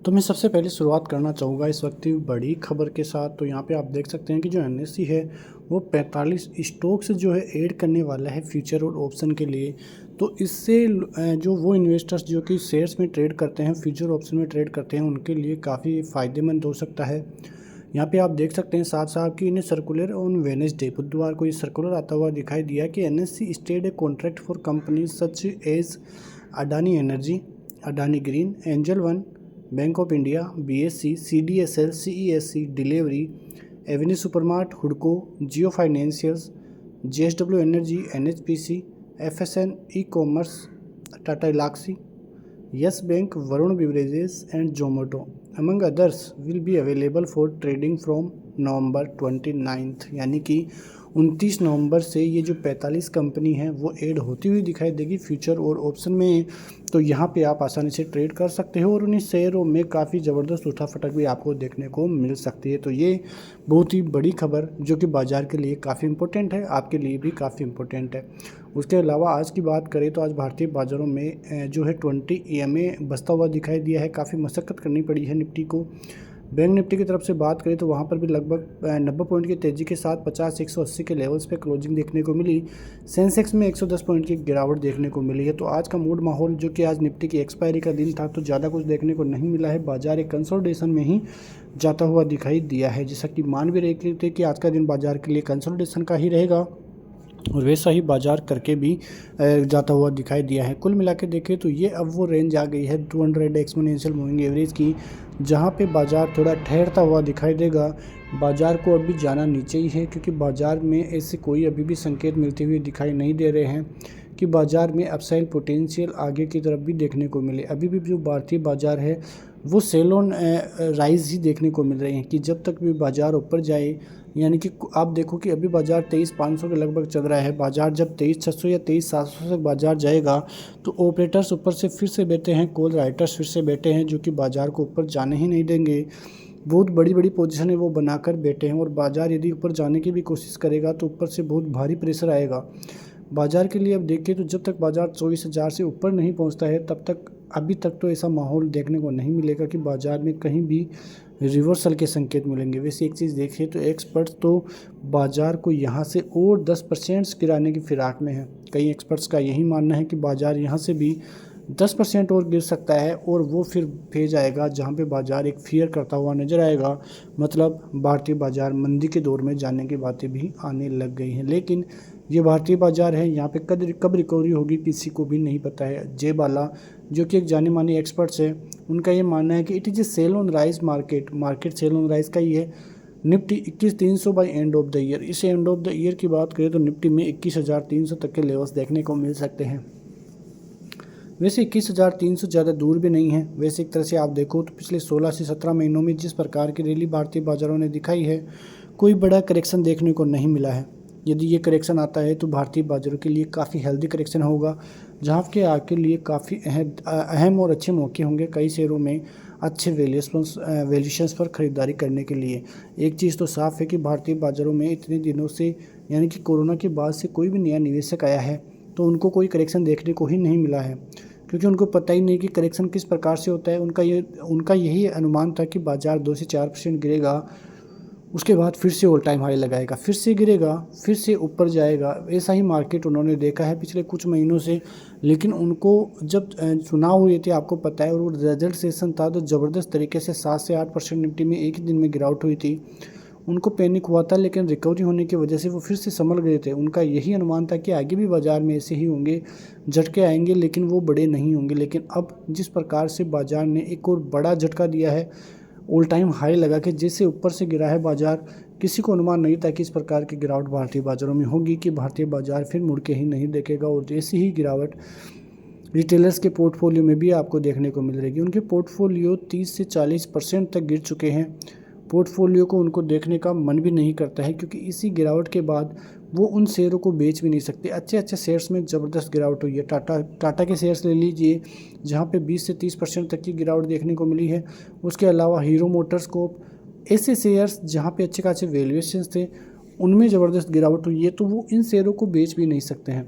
तो मैं सबसे पहले शुरुआत करना चाहूँगा इस वक्त की बड़ी खबर के साथ। तो यहाँ पे आप देख सकते हैं कि जो एनएससी है वो 45 स्टॉक्स जो है ऐड करने वाला है फ्यूचर और ऑप्शन के लिए। तो इससे जो वो इन्वेस्टर्स जो कि शेयर्स में ट्रेड करते हैं, फ्यूचर ऑप्शन में ट्रेड करते हैं, उनके लिए काफ़ी फ़ायदेमंद हो सकता है। यहाँ पे आप देख सकते हैं साथ साहब कि इन्हें सर्कुलर ऑन वेडनेसडे बुधवार को ये सर्कुलर आता हुआ दिखाई दिया कि NSC stated a contract for companies such as Adani Energy, Adani Green, Angel One, Bank of India, BSC, CDSL, CESC, Delhivery, Avenue Supermarts, हुडको, Jio Financials, JSW Energy, NHPC, FSN E Commerce, Tata Elxsi, Yes Bank, Varun Beverages and Zomato among others will be available for trading from November 29, यानी कि 29 नवंबर से ये जो 45 कंपनी है वो ऐड होती हुई दिखाई देगी फ्यूचर और ऑप्शन में। तो यहाँ पे आप आसानी से ट्रेड कर सकते हो और उन्हीं शेयरों में काफ़ी ज़बरदस्त उठाफटक भी आपको देखने को मिल सकती है। तो ये बहुत ही बड़ी खबर जो कि बाज़ार के लिए काफ़ी इंपॉर्टेंट है, आपके लिए भी काफ़ी इंपॉर्टेंट है। उसके अलावा आज की बात करें तो आज भारतीय बाज़ारों में जो है 20 EMA बसता हुआ दिखाई दिया है। काफ़ी मशक्क़त करनी पड़ी है निफ्टी को। बैंक निफ्टी की तरफ से बात करें तो वहाँ पर भी लगभग 90 पॉइंट की तेज़ी के साथ 50-180 के लेवल्स पे क्लोजिंग देखने को मिली। सेंसेक्स में 110 पॉइंट की गिरावट देखने को मिली है। तो आज का मूड माहौल जो कि आज निफ्टी की एक्सपायरी का दिन था तो ज़्यादा कुछ देखने को नहीं मिला है। बाजार एक कंसोलिडेशन में ही जाता हुआ दिखाई दिया है, जैसा कि मान भी रहे थे कि आज का दिन बाजार के लिए कंसोलिडेशन का ही रहेगा और वैसा ही बाजार करके भी जाता हुआ दिखाई दिया है। कुल मिला के देखें तो ये अब वो रेंज आ गई है 200 एक्सपोनेंशियल मूविंग एवरेज की, जहाँ पे बाजार थोड़ा ठहरता हुआ दिखाई देगा। बाजार को अभी जाना नीचे ही है क्योंकि बाजार में ऐसे कोई अभी भी संकेत मिलते हुए दिखाई नहीं दे रहे हैं कि बाजार में अपसाइड पोटेंशियल आगे की तरफ भी देखने को मिले। अभी भी जो भारतीय बाजार है वो सेल ऑन राइज ही देखने को मिल रहे हैं कि जब तक भी बाजार ऊपर जाए, यानी कि आप देखो कि अभी बाजार 23,500 के लगभग चल रहा है। बाजार जब 23,600 या 23,700 तक बाजार जाएगा तो ऑपरेटर्स ऊपर से फिर से बैठे हैं, कॉल राइटर्स फिर से बैठे हैं जो कि बाजार को ऊपर जाने ही नहीं देंगे। बहुत बड़ी बड़ी पोजीशन है वो बनाकर बैठे हैं और बाजार यदि ऊपर जाने की भी कोशिश करेगा तो ऊपर से बहुत भारी प्रेशर आएगा बाजार के लिए। अब देखिए तो जब तक बाजार 24,000 से ऊपर नहीं पहुंचता है तब तक अभी तक तो ऐसा माहौल देखने को नहीं मिलेगा कि बाजार में कहीं भी रिवर्सल के संकेत मिलेंगे। वैसे एक चीज़ देखिए तो एक्सपर्ट्स तो बाजार को यहाँ से और 10% गिराने की फिराक में है। कई एक्सपर्ट्स का यही मानना है कि बाजार यहाँ से भी 10% और गिर सकता है और वो फिर फेज आएगा जहाँ पे बाजार एक फियर करता हुआ नजर आएगा। मतलब भारतीय बाजार मंदी के दौर में जाने की बातें भी आने लग गई हैं। लेकिन ये भारतीय बाजार है, यहाँ पे कब रिकवरी होगी किसी को भी नहीं पता है। जय बाला जो कि एक जाने माने एक्सपर्ट्स है, उनका ये मानना है कि it is a sell on rise market sell on rise का ही है। Nifty 21,300 by end of the year, इस एंड ऑफ द ईयर की बात करें तो निफ्टी में 21,300 तक के लेवल्स देखने को मिल सकते हैं। वैसे 21,300 ज़्यादा दूर भी नहीं है। वैसे एक तरह से आप देखो तो पिछले 16 से 17 महीनों में जिस प्रकार की रैली भारतीय बाजारों ने दिखाई है, कोई बड़ा करेक्शन देखने को नहीं मिला है। यदि ये करेक्शन आता है तो भारतीय बाजारों के लिए काफ़ी हेल्दी करेक्शन होगा, जहाँ के आपके लिए काफ़ी अहम और अच्छे मौके होंगे कई शेयरों में अच्छे वैल्यूशंस पर ख़रीदारी करने के लिए। एक चीज़ तो साफ़ है कि भारतीय बाज़ारों में इतने दिनों से, यानी कि कोरोना के बाद से कोई भी नया निवेशक आया है तो उनको कोई करेक्शन देखने को ही नहीं मिला है, क्योंकि उनको पता ही नहीं कि करेक्शन किस प्रकार से होता है। उनका यही अनुमान था कि बाज़ार 2 से 4% गिरेगा, उसके बाद फिर से ऑल टाइम हाई लगाएगा, फिर से गिरेगा, फिर से ऊपर जाएगा। ऐसा ही मार्केट उन्होंने देखा है पिछले कुछ महीनों से। लेकिन उनको जब चुनाव हुए थे, आपको पता है, और वो रिजल्ट सेशन था तो ज़बरदस्त तरीके से 7 से 8% निफ्टी में एक ही दिन में गिरावट हुई थी। उनको पैनिक हुआ था, लेकिन रिकवरी होने की वजह से वो फिर से संभल गए थे। उनका यही अनुमान था कि आगे भी बाज़ार में ऐसे ही होंगे, झटके आएंगे लेकिन वो बड़े नहीं होंगे। लेकिन अब जिस प्रकार से बाज़ार ने एक और बड़ा झटका दिया है, ऑल टाइम हाई लगा के जैसे ऊपर से गिरा है बाज़ार, किसी को अनुमान नहीं था कि इस प्रकार की गिरावट भारतीय बाज़ारों में होगी, कि भारतीय बाज़ार फिर मुड़ के ही नहीं देखेगा। और जैसी ही गिरावट रिटेलर्स के पोर्टफोलियो में भी आपको देखने को मिल रही। उनके पोर्टफोलियो 30 से 40% तक गिर चुके हैं। पोर्टफोलियो को उनको देखने का मन भी नहीं करता है, क्योंकि इसी गिरावट के बाद वो उन शेयरों को बेच भी नहीं सकते। अच्छे अच्छे शेयर्स में ज़बरदस्त गिरावट हुई है। टाटा के शेयर्स ले लीजिए, जहाँ पे 20 से 30% तक की गिरावट देखने को मिली है। उसके अलावा हीरो मोटर्सकोप, ऐसे शेयर्स जहाँ पे अच्छे खासे वैल्यूएशंस थे, उनमें ज़बरदस्त गिरावट हुई है। तो वो इन शेयरों को बेच भी नहीं सकते हैं,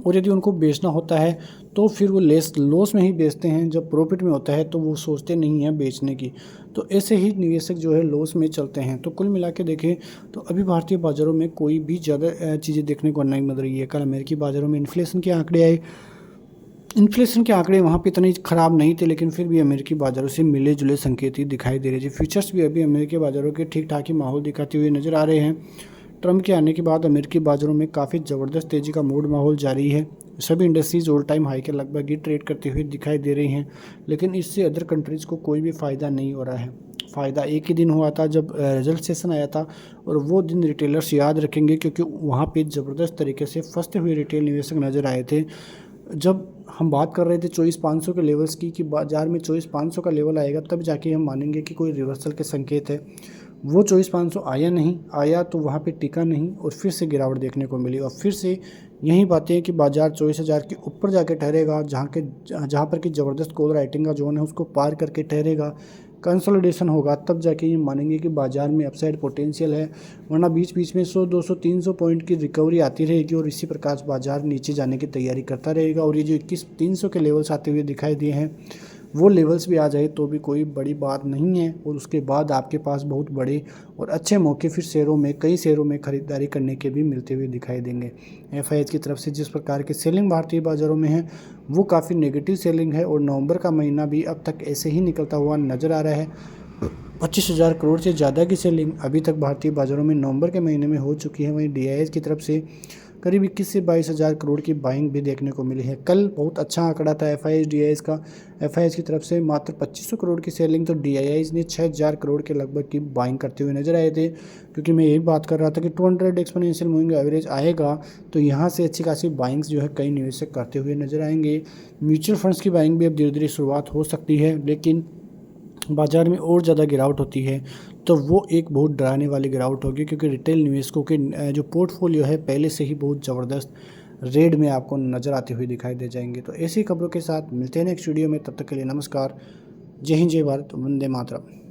और यदि उनको बेचना होता है तो फिर वो लॉस में ही बेचते हैं। जब प्रॉफिट में होता है तो वो सोचते नहीं हैं बेचने की। तो ऐसे ही निवेशक जो है लॉस में चलते हैं। तो कुल मिला के देखें तो अभी भारतीय बाज़ारों में कोई भी ज़्यादा चीज़ें देखने को नहीं मिल रही है। कल अमेरिकी बाज़ारों में इन्फ्लेशन के आंकड़े आए। इन्फ्लेशन के आंकड़े वहाँ पे इतने ख़राब नहीं थे, लेकिन फिर भी अमेरिकी बाज़ारों से मिले जुले संकेत ही दिखाई दे रहे थे। फ्यूचर्स भी अभी अमेरिकी बाज़ारों के ठीक ठाक ही माहौल दिखाते हुए नज़र आ रहे हैं। ट्रम्प के आने के बाद अमेरिकी बाज़ारों में काफ़ी ज़बरदस्त तेज़ी का मूड माहौल जारी है। सभी इंडस्ट्रीज ऑल टाइम हाई के लगभग ही ट्रेड करते हुए दिखाई दे रही हैं, लेकिन इससे अदर कंट्रीज़ को कोई भी फ़ायदा नहीं हो रहा है। फ़ायदा एक ही दिन हुआ था जब रिजल्ट सेशन आया था, और वो दिन रिटेलर्स याद रखेंगे क्योंकि वहाँ पे ज़बरदस्त तरीके से फंसते हुए रिटेल निवेशक नज़र आए थे। जब हम बात कर रहे थे 24,500 के लेवल्स की कि बाज़ार में 24,500 का लेवल आएगा तब जाके हम मानेंगे कि कोई रिवर्सल के संकेत है। वो 24,500 आया नहीं, आया तो वहाँ पे टिका नहीं और फिर से गिरावट देखने को मिली। और फिर से यही बातें हैं कि बाज़ार 24,000 के ऊपर जाके ठहरेगा, जहाँ पर कि ज़बरदस्त कॉल राइटिंग का जोन है उसको पार करके ठहरेगा, कंसोलिडेशन होगा, तब जाके ये मानेंगे कि बाज़ार में अपसाइड पोटेंशियल है। वरना बीच बीच में 100, 200, 300 पॉइंट की रिकवरी आती रहेगी और इसी प्रकार बाज़ार नीचे जाने की तैयारी करता रहेगा। और ये जो 21,300 के लेवल्स आते हुए दिखाई दिए हैं, वो लेवल्स भी आ जाए तो भी कोई बड़ी बात नहीं है। और उसके बाद आपके पास बहुत बड़े और अच्छे मौके फिर कई शेयरों में ख़रीदारी करने के भी मिलते हुए दिखाई देंगे। एफआईएच की तरफ से जिस प्रकार की सेलिंग भारतीय बाज़ारों में है वो काफ़ी नेगेटिव सेलिंग है, और नवंबर का महीना भी अब तक ऐसे ही निकलता हुआ नज़र आ रहा है। 25,000 करोड़ से ज़्यादा की सेलिंग अभी तक भारतीय बाज़ारों में नवंबर के महीने में हो चुकी है। वहीं डीआईएच की तरफ से करीब 21 से 22,000 करोड़ की बाइंग भी देखने को मिली है। कल बहुत अच्छा आंकड़ा था एफआईएच डीआईएच का। एफआईएच की तरफ से मात्र 2500 करोड़ की सेलिंग, तो डीआईएच ने 6,000 करोड़ के लगभग की बाइंग करते हुए नजर आए थे। क्योंकि मैं यही बात कर रहा था कि 200 एक्सपोनेंशियल मूविंग एवरेज आएगा तो यहाँ से अच्छी खासी बाइंग्स जो है कई निवेशक करते हुए नजर आएंगे। म्यूचुअल फंड्स की बाइंग भी अब धीरे धीरे शुरुआत हो सकती है, लेकिन बाज़ार में और ज़्यादा गिरावट होती है तो वो एक बहुत डराने वाली गिरावट होगी, क्योंकि रिटेल निवेशकों के जो पोर्टफोलियो है पहले से ही बहुत ज़बरदस्त रेड में आपको नज़र आते हुए दिखाई दे जाएंगे। तो ऐसी खबरों के साथ मिलते हैं नेक्स्ट वीडियो में, तब तक के लिए नमस्कार। जय हिंद, जय भारत, वंदे मातरम।